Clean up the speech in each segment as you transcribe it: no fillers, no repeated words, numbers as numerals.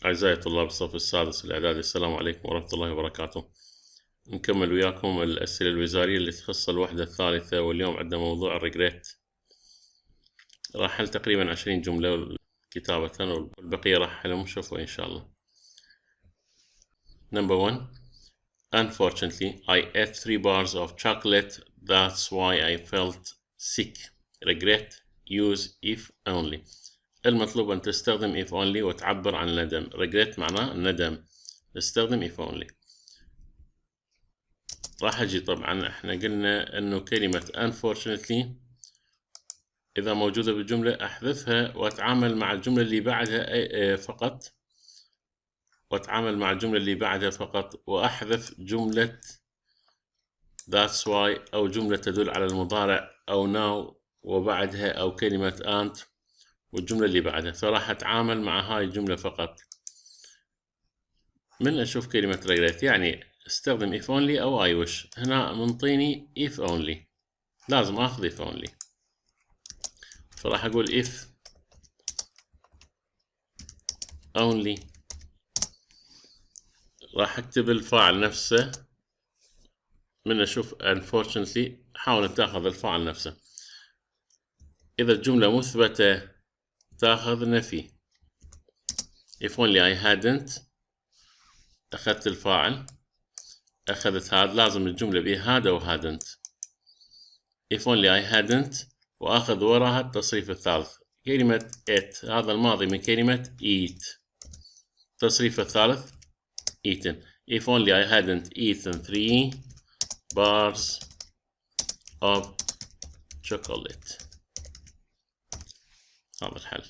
أعزائي طلاب الصف السادس الاعدادي، السلام عليكم ورحمة الله وبركاته. نكمل وياكم الأسئلة الوزارية اللي تخص الوحدة الثالثة، واليوم عندنا موضوع الريجريت. راح أحل تقريبا 20 جملة كتابة والبقية راح أحلهم شوفوا إن شاء الله. Number 1. Unfortunately, I ate 3 bars of chocolate. That's why I felt sick. Regret. Use if only. المطلوب أن تستخدم if only وتعبر عن الندم. regret معناه الندم، استخدم if only. راح أجي طبعا احنا قلنا أنه كلمة unfortunately إذا موجودة بالجملة أحذفها وأتعامل مع الجملة اللي بعدها فقط، وأحذف جملة that's why أو جملة تدل على المضارع أو now وبعدها أو كلمة and والجملة اللي بعدها، فراح أتعامل مع هاي الجملة فقط. من أشوف كلمة regret يعني استخدم if only أو I wish. هنا منطيني if only، لازم أخذ if only، فراح أقول if only. راح أكتب الفاعل نفسه. من أشوف unfortunately حاول تأخذ الفاعل نفسه. إذا الجملة مثبتة تأخذ نفي. if only I hadn't أخذت الفاعل، أخذت هاد، لازم الجملة بها هاد أو hadn't. if only I hadn't وأخذ وراها التصريف الثالث كلمة ate، هذا الماضي من كلمة eat. التصريف الثالث eaten. if only I hadn't eaten 3 bars of chocolate. هذا الحل.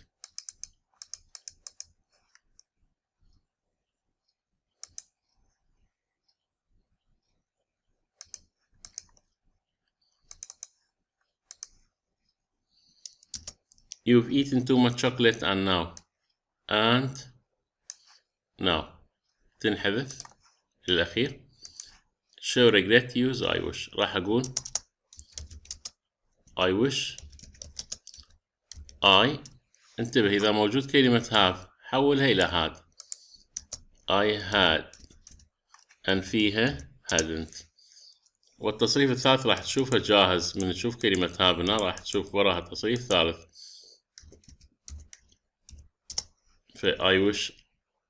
You've eaten too much chocolate and now تنحذف الأخير. show regret. use I wish. راح أقول I wish I. انتبه إذا موجود كلمة have حولها إلى had. I had and فيها hadn't. والتصريف الثالث راح تشوفه جاهز من تشوف كلمة have هنا، راح تشوف وراها تصريف ثالث. ف I wish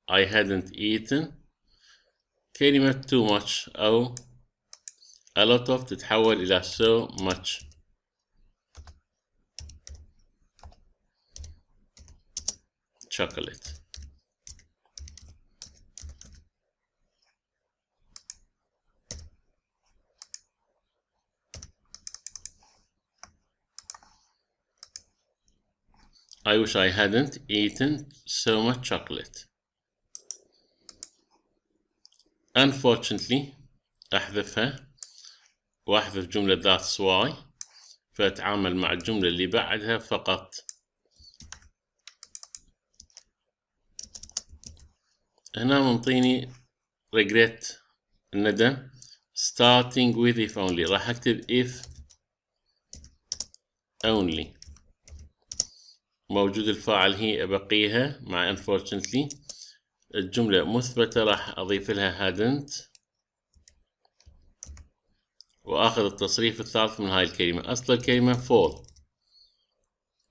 I hadn't eaten. كلمة too much أو a lot of تتحول إلى so much. chocolate. I wish I hadn't eaten so much chocolate. Unfortunately أحذفها وأحذف جملة that's why، فأتعامل مع الجملة اللي بعدها فقط. هنا منطيني regret الندم starting with if only، راح أكتب if only. موجود الفاعل هي أبقيها مع unfortunately. الجملة مثبتة راح أضيف لها hadn't وآخذ التصريف الثالث من هاي الكلمة. أصل الكلمة fall،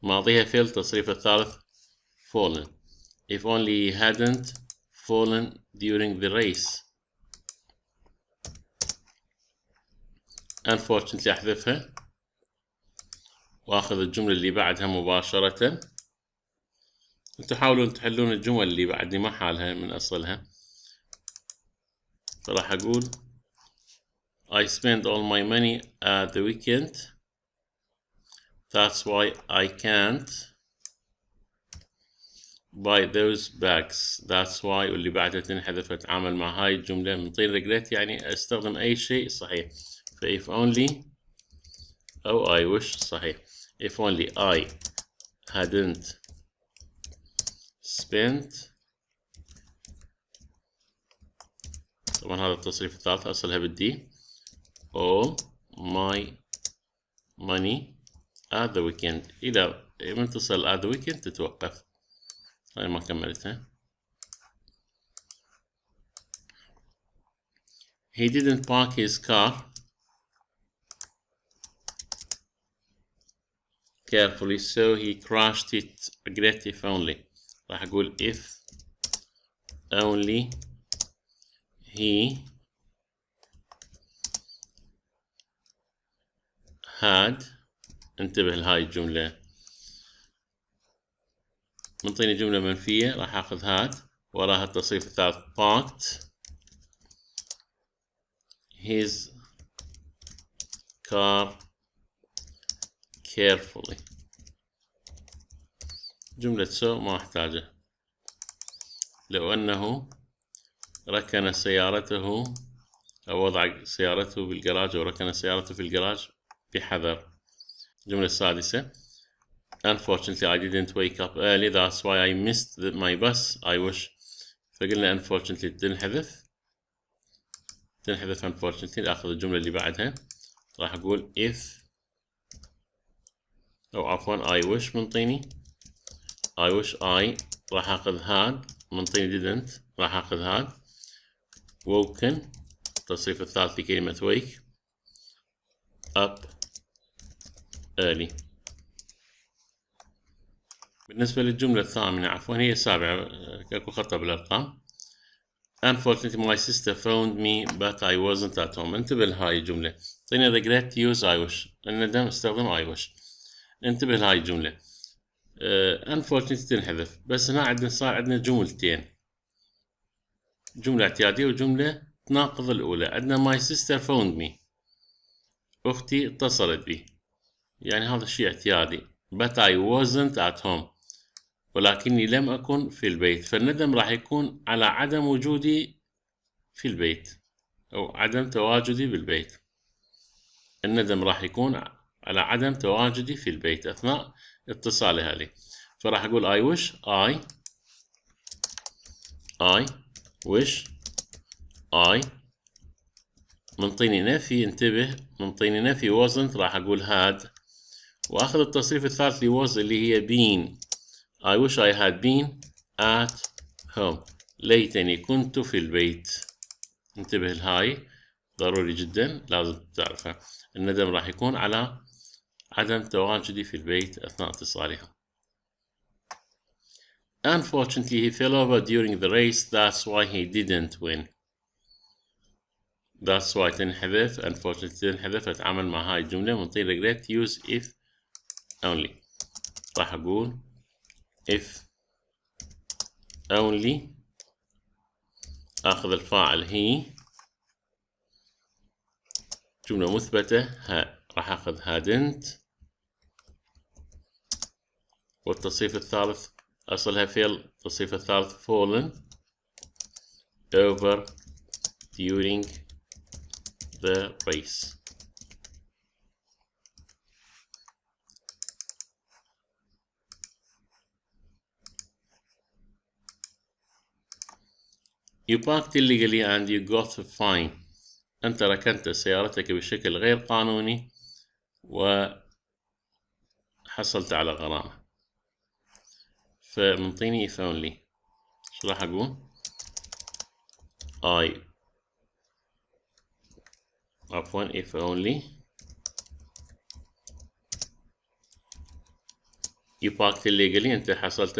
ماضيها fail، التصريف الثالث fallen. if only he hadn't fallen during the race. unfortunately أحذفها وآخذ الجملة اللي بعدها مباشرة. تحاولون تحلون الجمل اللي بعدني ما حالها من أصلها. فراح أقول I spend all my money at the weekend. That's why I can't buy those bags. That's why واللي بعدها تنحذف. أتعامل مع هاي الجملة من طين regret يعني أستخدم أي شيء صحيح. ف if only أو I wish صحيح. if only I hadn't spent. طبعا هذا التصريف الثالث أصلها بالدي. all my money at the weekend. إذا من تصل at the weekend تتوقف. هاي ما كملتها. he didn't park his car carefully so he crashed it. regret if only. راح أقول if only he had. انتبه لهاي الجملة، منطيني جملة منفية راح آخذ had وراها التصريف الثالث parked his car carefully. جملة so ما أحتاجها. لو أنه ركن سيارته أو وضع سيارته بالجراج أو ركن سيارته في الجراج بحذر. الجملة السادسة Unfortunately I didn't wake up early that's why I missed my bus I wish. فقلنا unfortunately تنحذف unfortunately. ناخذ الجملة اللي بعدها راح أقول if أو عفوا I wish منطيني I wish I راح أخذ had منطيني didn't راح أخذ had woken التصريف الثالث لكلمة wake up early. بالنسبة للجملة الثامنة عفوا هي السابعة اكو خطأ بالأرقام. Unfortunately my sister phoned me but I wasn't at home. انتبه لهاي الجملة. طينا regret use I wish. الندم استخدم I wish. انتبه لهاي الجملة. Unfortunately تنحذف بس هنا عندنا صار عندنا جملتين. جملة اعتيادية وجملة تناقض الأولى. عندنا my sister phoned me. أختي اتصلت بي. يعني هذا الشيء اعتيادي. But I wasn't at home. ولكني لم أكن في البيت. فالندم راح يكون على عدم وجودي في البيت أو عدم تواجدي بالبيت. الندم راح يكون على عدم تواجدي في البيت أثناء اتصالها لي. فراح أقول I wish I wish I منطيني نفي. انتبه منطيني نفي wasn't راح أقول had وأخذ التصريف الثالث اللي was اللي هي been. I wish I had been at home. ليتني كنت في البيت. انتبه لهاي ضروري جدا لازم تعرفها. الندم راح يكون على عدم تواجدي في البيت أثناء اتصالها. Unfortunately he fell over during the race that's why he didn't win. that's why تنحذف. unfortunately تنحذف. أتعامل مع هاي الجملة منطي regret use if only. راح أقول if only أخذ الفاعل he جملة مثبتة راح أخذ hadn't والتصريف الثالث أصلها فعل. التصريف الثالث fallen over during the race. You parked illegally and you got a fine. أنت ركنت سيارتك بشكل غير قانوني وحصلت على غرامة. فمنطيني if only. شو راح أقول؟ if only you parked illegally. أنت حصلت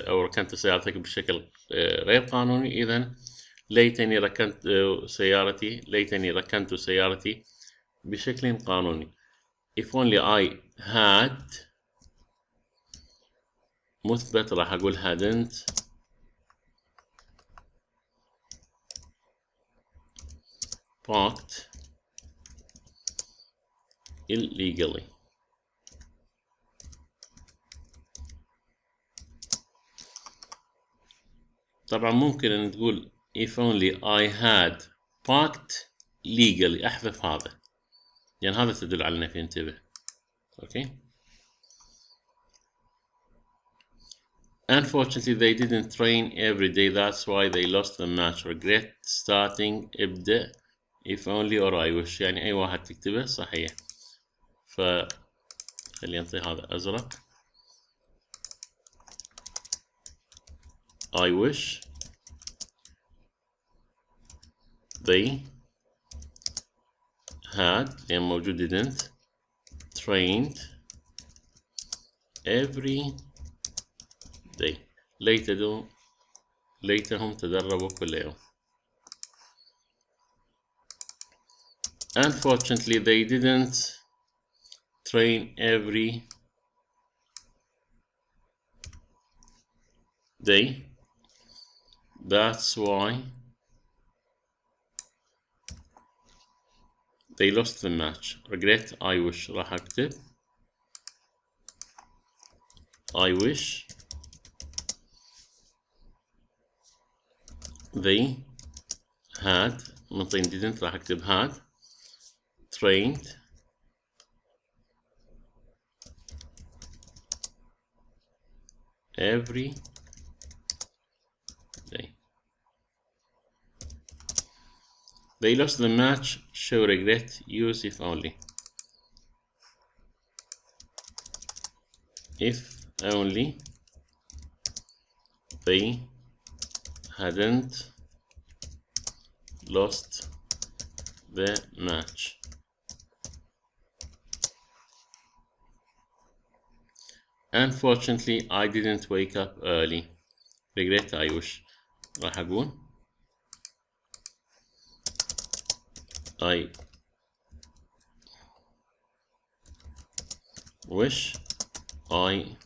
أو ركنت سيارتك بشكل غير قانوني. إذن ليتني ركنت سيارتي بشكل قانوني. if only I had مثبت راح أقول hadn't parked illegally. طبعا ممكن أن تقول if only I had parked legally. أحذف هذا يعني هذا تدل على النفي. انتبه. أوكي. Unfortunately they didn't train every day that's why they lost the match. regret starting ابدأ if only or I wish. يعني أي واحد تكتبه صحيح. خلينا نعطي هذا أزرق. I wish they had لأن موجود didn't trained every day ليتهم تدربوا كل يوم. Unfortunately they didn't train every day. That's why they lost the match. Regret, I wish. راح أكتب I wish they had منطين didn't راح أكتب had trained every day. They lost the match. Show regret. Use if only. If only they hadn't lost the match. Unfortunately, I didn't wake up early. Regret, I wish. راح أقول I wish I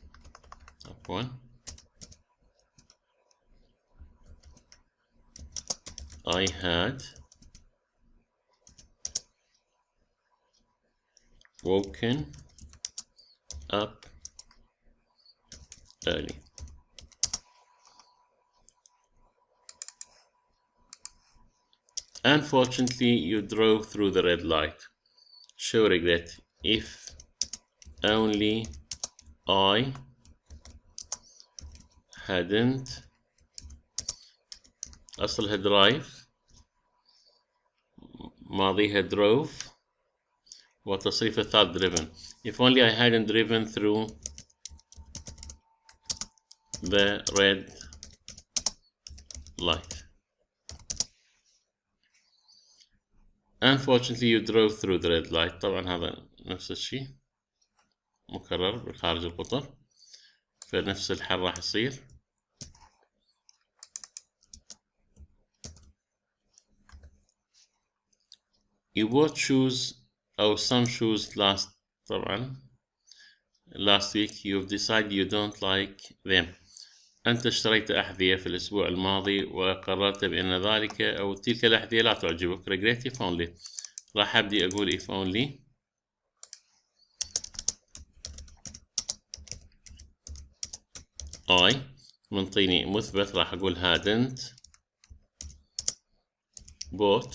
had woken up early. Unfortunately, you drove through the red light. Show regret. If only I hadn't أصلها drive ماضيها drove وتصريف الثالث driven. If only I hadn't driven through the red light. Unfortunately you drove through the red light. طبعا هذا نفس الشيء مكرر بخارج القطر فنفس الحل راح يصير. You bought shoes أو some shoes last week. You've decided you don't like them. أنت اشتريت أحذية في الأسبوع الماضي وقررت بأن ذلك أو تلك الأحذية لا تعجبك. Regret if only. راح أبدي أقول if only I منطيني مثبت راح أقول hadn't bought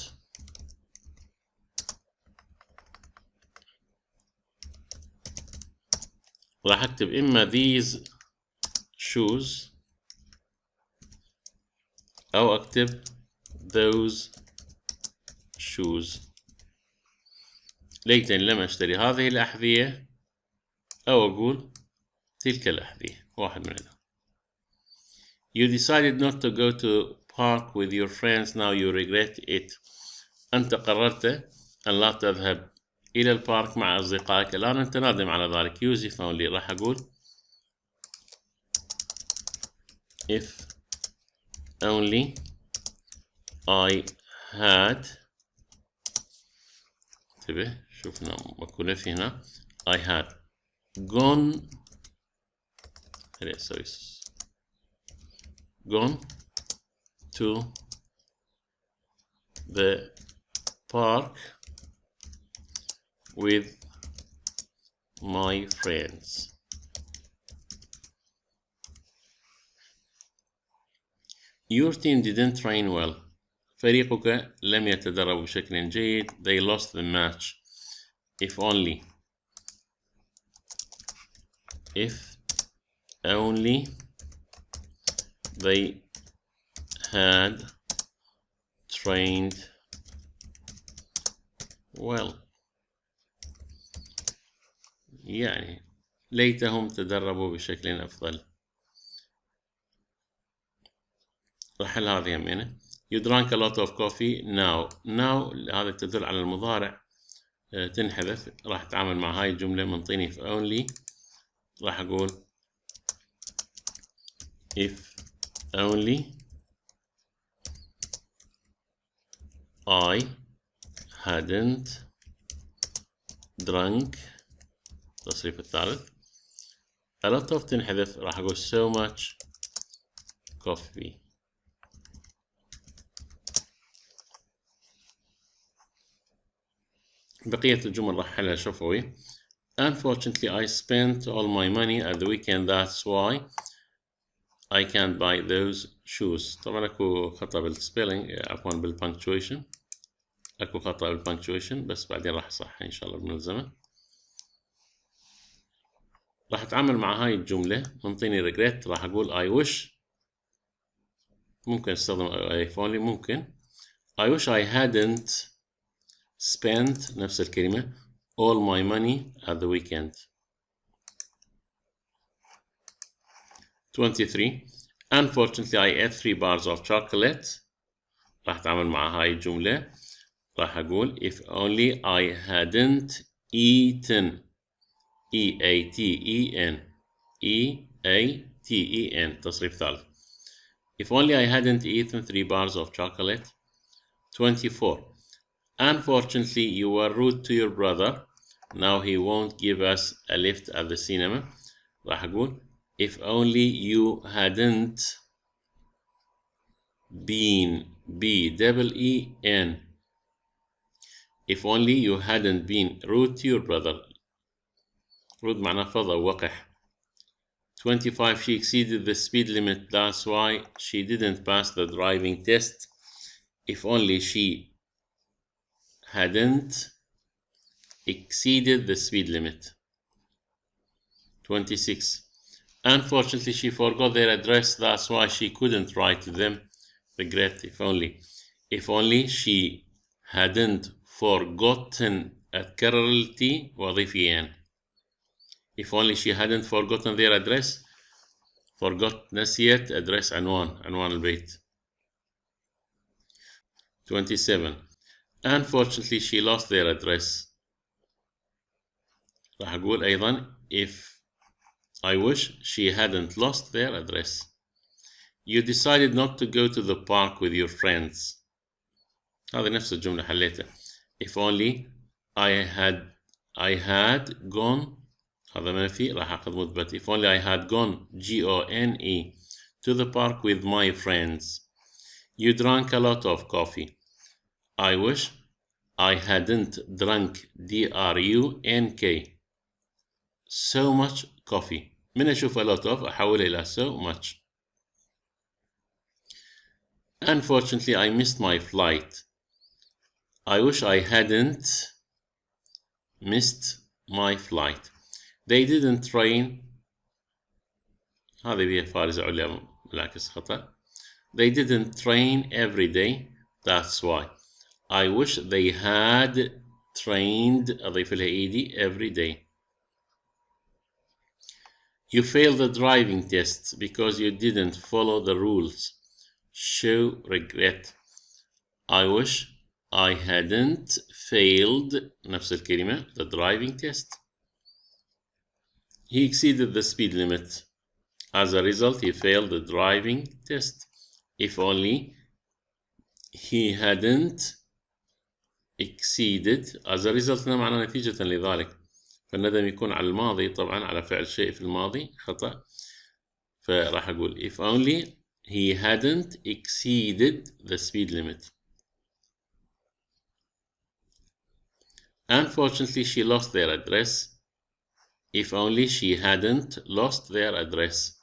راح أكتب إما these shoes أو أكتب those shoes. ليتني لم أشتري هذه الأحذية أو أقول تلك الأحذية واحد منهم. You decided not to go to park with your friends. Now you regret it. أنت قررت أن لا تذهب إلى البارك مع أصدقائك الآن أنت نادم على ذلك. Use if only راح أقول if only I had انتبه شوفنا بكون في هنا I had gone to the park with my friends. Your team didn't train well. فريقك لم يتدرب بشكل جيد. They lost the match. If only they had trained well. يعني ليتهم تدربوا بشكل أفضل. رحل هذه يمينه. You drank a lot of coffee now. Now هذا تدل على المضارع تنحذف. راح اتعامل مع هاي الجملة منطيني if only، راح اقول if only I hadn't drunk، التصريف الثالث. a lot of تنحذف، راح اقول so much coffee. بقية الجمل راح احلها شفوي. Unfortunately I spent all my money at the weekend, that's why I can't buy those shoes. طبعا اكو خطأ بالسبيلنج، عفوا بالبنكتويشن، اكو خطأ بالبنكتويشن بس بعدين راح اصحح ان شاء الله بملزمة. راح اتعامل مع هاي الجملة منطيني regret، راح اقول I wish، ممكن استخدم if only، ممكن I wish I hadn't spent نفس الكلمة all my money at the weekend. 23 Unfortunately I ate 3 bars of chocolate. راح اتعامل مع هاي الجملة، راح اقول if only I hadn't eaten، E-A-T-E-N، E-A-T-E-N، تصريف ثالث. if only I hadn't eaten 3 bars of chocolate. 24 Unfortunately you were rude to your brother, now he won't give us a lift at the cinema. راح اقول if only you hadn't been، B-E-E-N، if only you hadn't been rude to your brother. rude معناه فظ أو وقح. 25 She exceeded the speed limit, that's why she didn't pass the driving test. if only she hadn't exceeded the speed limit. 26 Unfortunately she forgot their address, that's why she couldn't write to them. regret if only she hadn't forgotten الكررتي وظيفيان. if only she hadn't forgotten their address، forgot نسيت address عنوان البيت. 27 Unfortunately she lost their address، راح أقول أيضا if I wish she hadn't lost their address. You decided not to go to the park with your friends، هذه نفس الجملة حليتها. if only I had gone، هذا منفي راح أخذ مثبت. if only I had gone G-O-N-E to the park with my friends. You drank a lot of coffee. I wish I hadn't drunk D-R-U-N-K so much coffee. من أشوف a lot of أحولها إلى so much. Unfortunately I missed my flight. I wish I hadn't missed my flight. They didn't train، هذه بيها فارزة عليا بالعكس خطأ. They didn't train every day, that's why I wish they had trained، أضيف لها ED every day. You failed the driving test because you didn't follow the rules. Show regret. I wish I hadn't failed نفس الكلمة the driving test. He exceeded the speed limit. As a result, he failed the driving test. If only he hadn't exceeded. As a result هنا معناه نتيجة لذلك، فالندم يكون على الماضي طبعا، على فعل شيء في الماضي خطأ، فراح أقول if only he hadn't exceeded the speed limit. Unfortunately she lost their address. If only she hadn't lost their address.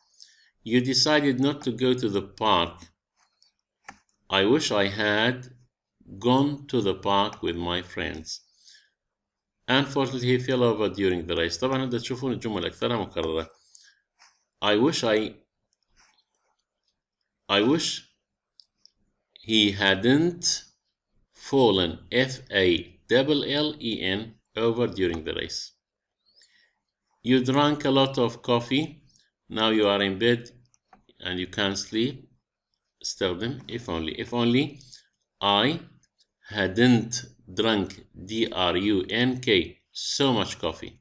You decided not to go to the park. I wish I had gone to the park with my friends. Unfortunately he fell over during the race. طبعا بدأ تشوفون الجمل أكثرها مكررة. I wish he hadn't fallen F-A-L-L-E-N over during the race. You drank a lot of coffee. Now you are in bed and you can't sleep. استخدم if only. If only I hadn't drunk drunk so much coffee.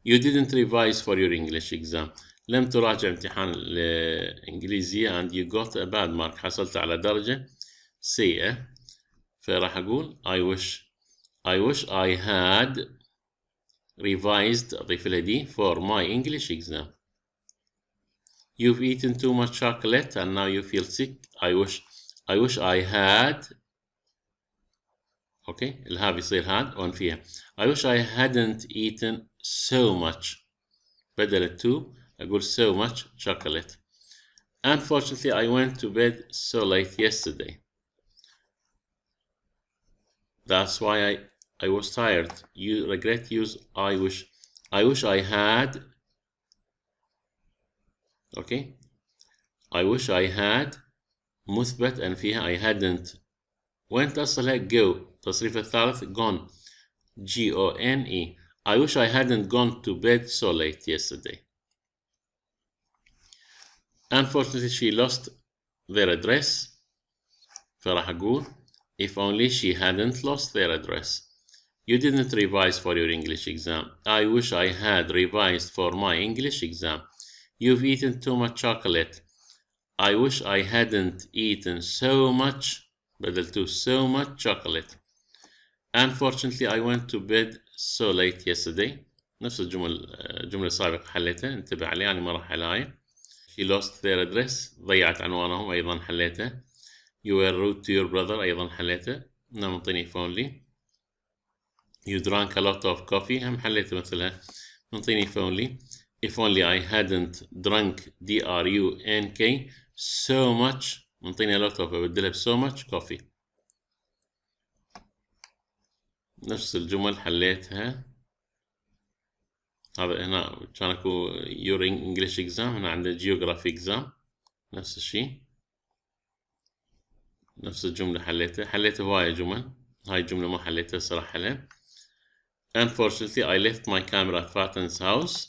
You didn't revise for your English exam. لم تراجع امتحان الإنجليزية and you got a bad mark. حصلت على درجة سيئة. فراح أقول I wish I had revised أضيف لها دي for my English exam. You've eaten too much chocolate and now you feel sick. I wish I had. اوكي الهاء بيصير had on فيها. I wish I hadn't eaten so much. بدل to أقول so much chocolate. Unfortunately I went to bed so late yesterday. That's why I was tired. You regret use I wish I had. okay I wish I had مثبت and فيها I hadn't. وين تصلها go تصريف الثالث gone gone. I wish I hadn't gone to bed so late yesterday. Unfortunately she lost their address. فراح أقول if only she hadn't lost their address. You didn't revise for your English exam. I wish I had revised for my English exam. You've eaten too much chocolate. I wish I hadn't eaten so much بدل to so much chocolate. Unfortunately I went to bed so late yesterday. نفس الجملة السابقة حليتها انتبه عليها يعني ما راح ألاقي. She lost their address ضيعت عنوانهم أيضا حليتها. You were rude to your brother أيضا حليتها. نعم انطيني if only. You drank a lot of coffee هم حليتها مثلها. انطيني if only. If only I hadn't drunk drunk so much. منطيني a lot of أبدلها ب so much coffee. نفس الجمل حليتها. هذا هنا كان اكو your English exam. هنا عندنا geography exam نفس الشيء. نفس الجملة حليتها هواية جمل. هاي الجملة ما حليتها صراحة لها. Unfortunately I left my camera at Fatan's house.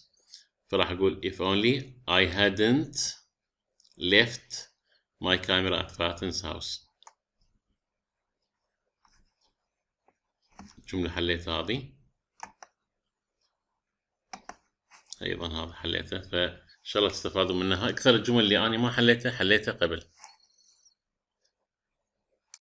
فراح أقول if only I hadn't left my camera at Fatan's house. جملة حليتها هذه أيضا هذا حليتها. فإن شاء الله تستفادوا منها. أكثر الجمل اللي أنا ما حليتها قبل.